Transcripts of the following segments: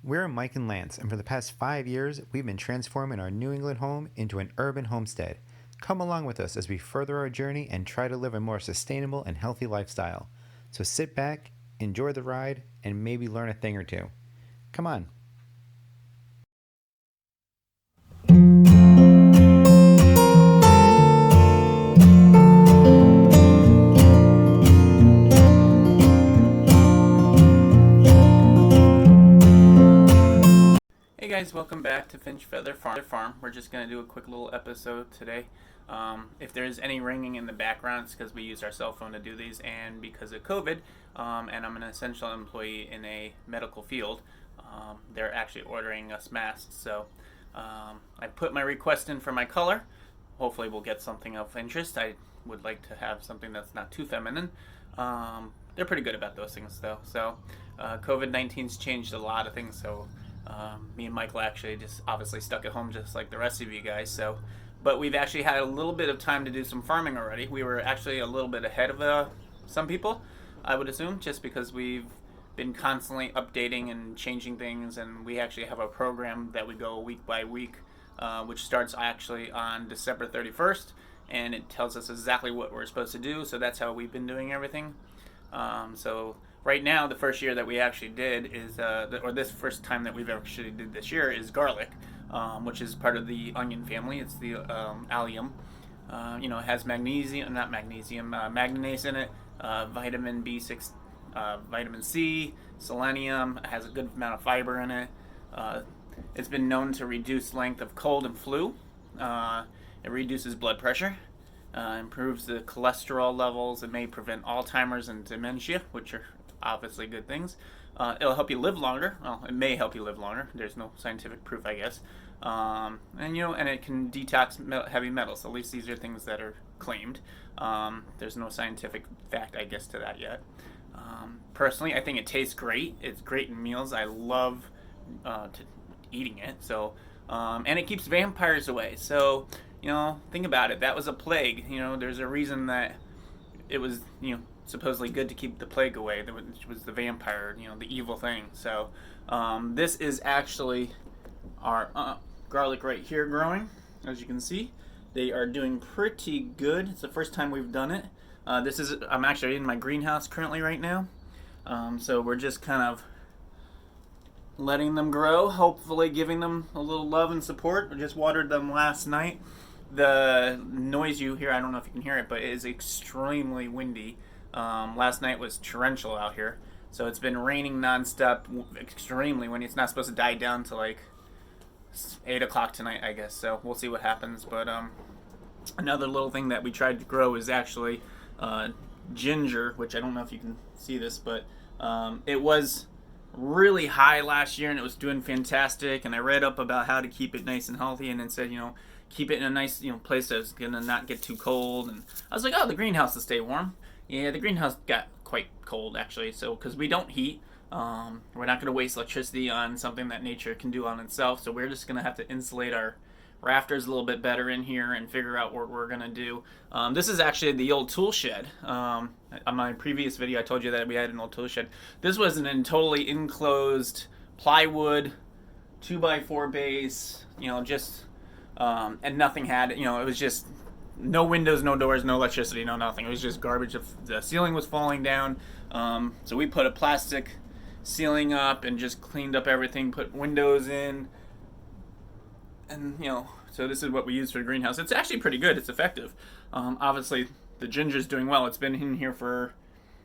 We're Mike and Lance, and for the past 5 years, we've been transforming our New England home into an urban homestead. Come along with us as we further our journey and try to live a more sustainable and healthy lifestyle. So sit back, enjoy the ride, and maybe learn a thing or two. Come on. Hey guys, welcome back to Finch Feather Farm. We're just going to do a quick little episode today. If there's any ringing in the background, it's because we use our cell phone to do these, and because of COVID, and I'm an essential employee in a medical field, they're actually ordering us masks. So I put my request in for my color. Hopefully we'll get something of interest. I would like to have something that's not too feminine. They're pretty good about those things though. So COVID-19's changed a lot of things, so me and Michael actually just obviously stuck at home just like the rest of you guys. So, but we've actually had a little bit of time to do some farming already. We were actually a little bit ahead of some people, I would assume, just because we've been constantly updating and changing things, and we actually have a program that we go week by week, which starts actually on December 31st, and it tells us exactly what we're supposed to do. So that's how we've been doing everything. So right now, the first year that we actually did is, or this first time that we've actually did this year is garlic, which is part of the onion family. It's the allium. It has manganese in it, vitamin B6, vitamin C, selenium. It has a good amount of fiber in it. It's been known to reduce length of cold and flu. It reduces blood pressure. Improves the cholesterol levels. It may prevent Alzheimer's and dementia, which are obviously good things. It'll help you live longer. Well, it may help you live longer. There's no scientific proof, I guess. And it can detox heavy metals. At least these are things that are claimed. There's no scientific fact, I guess, to that yet. Personally, I think it tastes great. It's great in meals. I love eating it. So, and it keeps vampires away. So, think about it. That was a plague. There's a reason that it was, supposedly good to keep the plague away, which was the vampire, the evil thing. So this is actually our garlic right here growing. As you can see, they are doing pretty good. It's the first time we've done it. I'm actually in my greenhouse currently right now. So we're just kind of letting them grow, hopefully giving them a little love and support. We just watered them last night. The noise you hear, I don't know if you can hear it, but it is extremely windy. Last night was torrential out here, so it's been raining nonstop, extremely windy. It's not supposed to die down to like 8 o'clock tonight, I guess, so we'll see what happens. But another little thing that we tried to grow is actually ginger, which I don't know if you can see this, but it was really high last year and it was doing fantastic, and I read up about how to keep it nice and healthy, and it said, keep it in a nice place that's gonna not get too cold. And I was like, oh, the greenhouse will stay warm. Yeah, the greenhouse got quite cold actually. So because we don't heat, we're not gonna waste electricity on something that nature can do on itself. So we're just gonna have to insulate our rafters a little bit better in here and figure out what we're gonna do. This is actually the old tool shed. On my previous video, I told you that we had an old tool shed. This was an totally enclosed plywood 2x4 base. And nothing had, it was just no windows, no doors, no electricity, no nothing. It was just garbage. The ceiling was falling down. So we put a plastic ceiling up and just cleaned up everything, put windows in. And, so this is what we use for the greenhouse. It's actually pretty good. It's effective. Obviously, the ginger's doing well. It's been in here for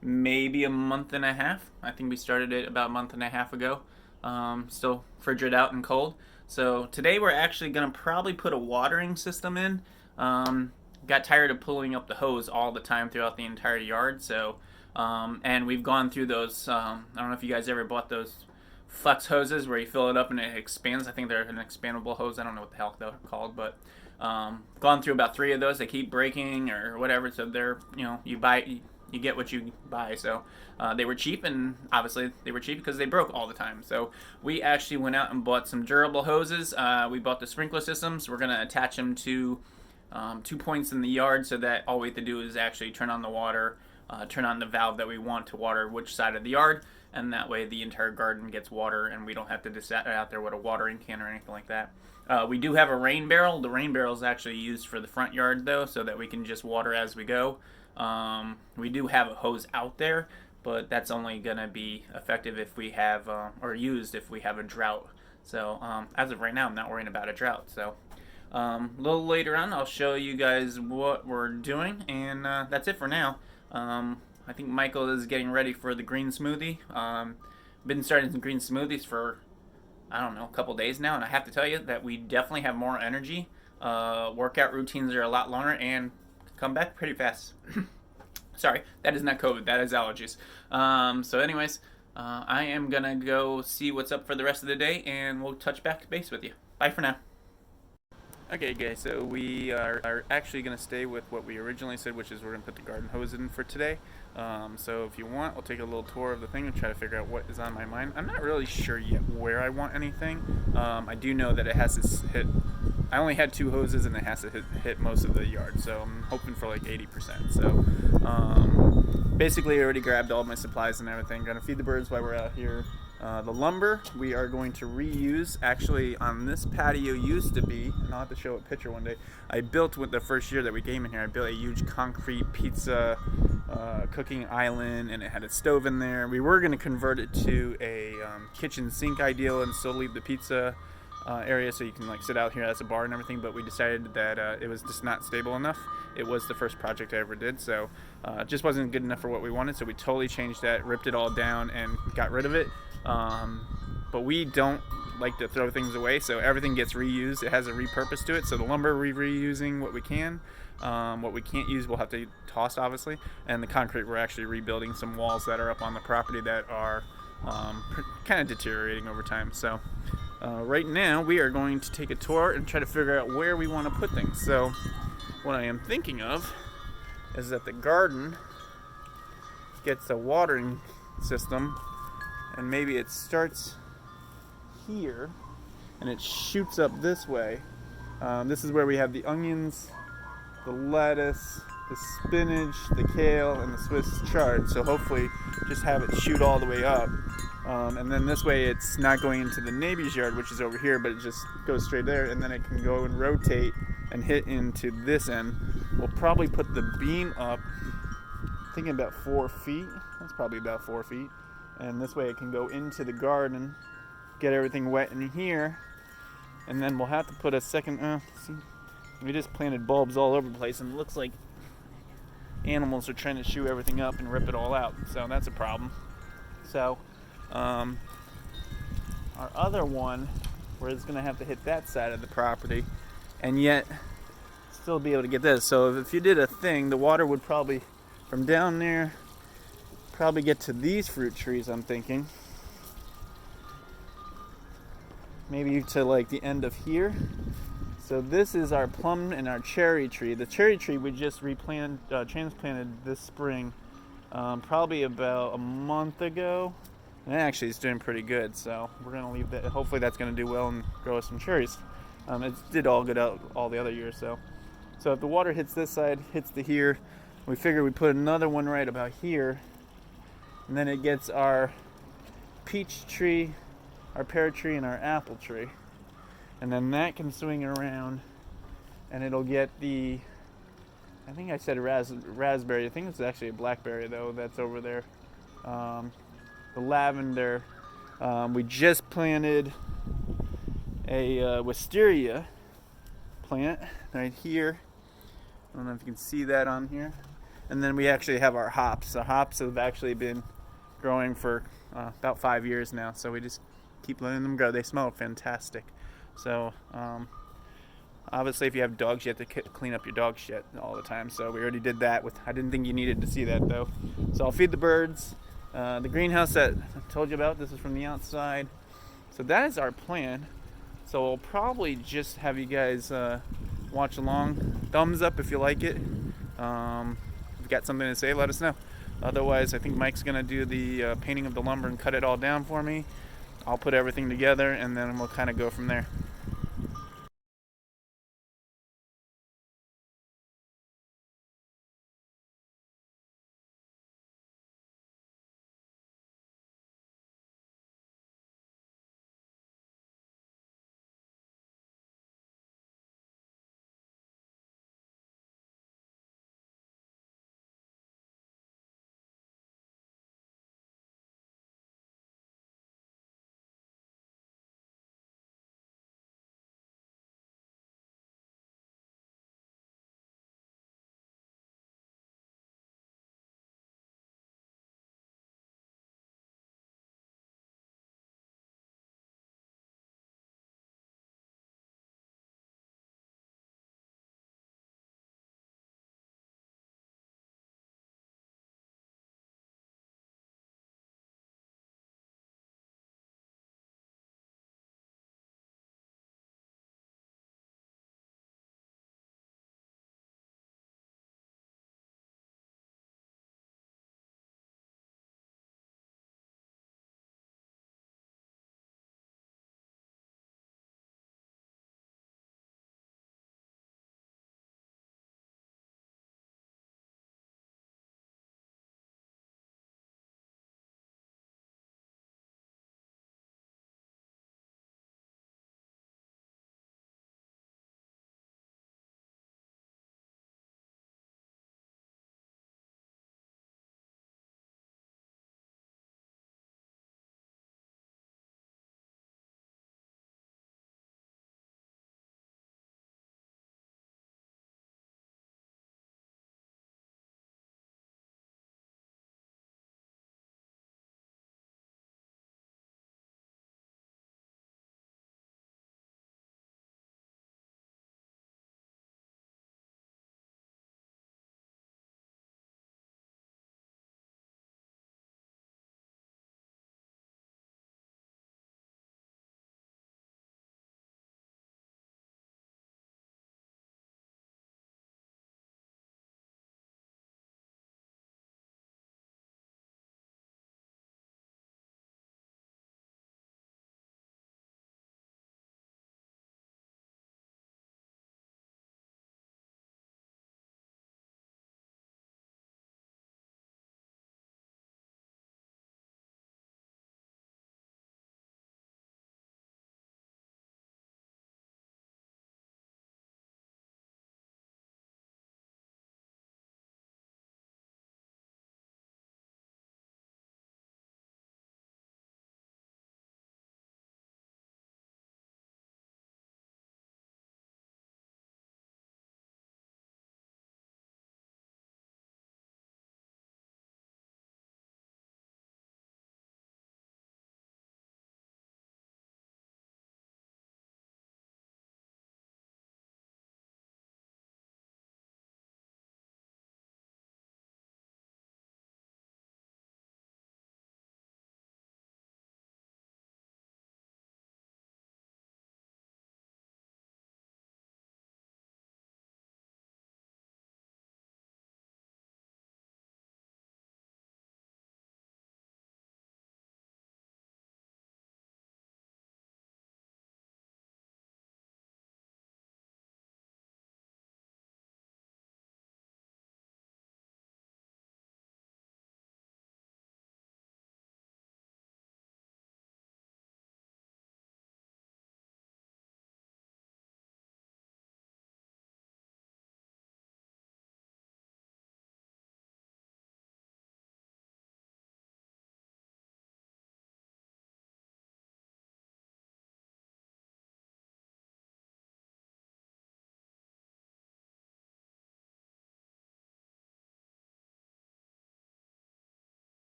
maybe a month and a half. I think we started it about a month and a half ago. Still frigid out and cold. So today we're actually going to probably put a watering system in. Got tired of pulling up the hose all the time throughout the entire yard. So, and we've gone through those, I don't know if you guys ever bought those flex hoses where you fill it up and it expands. I think they're an expandable hose. I don't know what the hell they're called, but gone through about 3 of those. They keep breaking or whatever. So they're, you get what you buy. So they were cheap, and obviously they were cheap because they broke all the time. So we actually went out and bought some durable hoses. We bought the sprinkler systems. We're going to attach them to 2 points in the yard, so that all we have to do is actually turn on the water, turn on the valve that we want to water which side of the yard, and that way the entire garden gets water, and we don't have to just sit out there with a watering can or anything like that. We do have a rain barrel. The rain barrel is actually used for the front yard though, so that we can just water as we go. We do have a hose out there, but that's only gonna be effective if we have or used if we have a drought. So as of right now, I'm not worrying about a drought. So a little later on, I'll show you guys what we're doing, and that's it for now. I think Michael is getting ready for the green smoothie. Been starting some green smoothies for, I don't know, a couple days now, and I have to tell you that we definitely have more energy. Workout routines are a lot longer and come back pretty fast. Sorry, that is not COVID, that is allergies. So anyways, I am gonna go see what's up for the rest of the day, and we'll touch back base with you. Bye for now. Okay guys, so we are actually going to stay with what we originally said, which is we're going to put the garden hose in for today. So if you want, I'll take a little tour of the thing and try to figure out what is on my mind. I'm not really sure yet where I want anything. I do know that it has to hit, I only had 2 hoses and it has to hit most of the yard, so I'm hoping for like 80%. So basically I already grabbed all my supplies and everything. Going to feed the birds while we're out here. The lumber we are going to reuse. Actually, on this patio used to be, and I'll have to show a picture one day, I built with the first year that we came in here, I built a huge concrete pizza cooking island, and it had a stove in there. We were going to convert it to a kitchen sink ideal and still leave the pizza area so you can like sit out here as a bar and everything, but we decided that it was just not stable enough. It was the first project I ever did, so it just wasn't good enough for what we wanted, so we totally changed that, ripped it all down and got rid of it. But we don't like to throw things away, so everything gets reused. It has a repurpose to it, so the lumber we're reusing what we can. What we can't use we'll have to toss, obviously, and the concrete we're actually rebuilding some walls that are up on the property that are kind of deteriorating over time. So right now we are going to take a tour and try to figure out where we want to put things. So what I am thinking of is that the garden gets a watering system, and maybe it starts here and it shoots up this way. This is where we have the onions, the lettuce, the spinach, the kale, and the Swiss chard. So hopefully just have it shoot all the way up. And then this way it's not going into the neighbor's yard, which is over here, but it just goes straight there, and then it can go and rotate and hit into this end. We'll probably put the beam up, thinking about 4 feet. That's probably about 4 feet. And this way it can go into the garden, get everything wet in here, and then we'll have to put a second, see, we just planted bulbs all over the place, and it looks like animals are trying to chew everything up and rip it all out, so that's a problem. So our other one, where it's going to have to hit that side of the property, and yet still be able to get this. So if you did a thing, the water would probably, from down there, probably get to these fruit trees, I'm thinking. Maybe to like the end of here. So this is our plum and our cherry tree. The cherry tree we just transplanted this spring, probably about a month ago. And actually it's doing pretty good, so we're going to leave that. Hopefully that's going to do well and grow us some cherries. It did all good out all the other years. So if the water hits this side, hits the here, we figure we put another one right about here. And then it gets our peach tree, our pear tree, and our apple tree. And then that can swing around, and it'll get the, I think I said raspberry. I think it's actually a blackberry, though, that's over there. The lavender. We just planted a wisteria plant right here. I don't know if you can see that on here. And then we actually have our hops. The hops have actually been growing for about 5 years now, so we just keep letting them grow. They smell fantastic. So obviously if you have dogs, you have to clean up your dog shit all the time, so we already did that. I didn't think you needed to see that though. So I'll feed the birds. The greenhouse that I told you about, this is from the outside. So that is our plan. So I'll probably just have you guys watch along. Thumbs up if you like it. If you got something to say, let us know. Otherwise, I think Mike's going to do the painting of the lumber and cut it all down for me. I'll put everything together, and then we'll kind of go from there.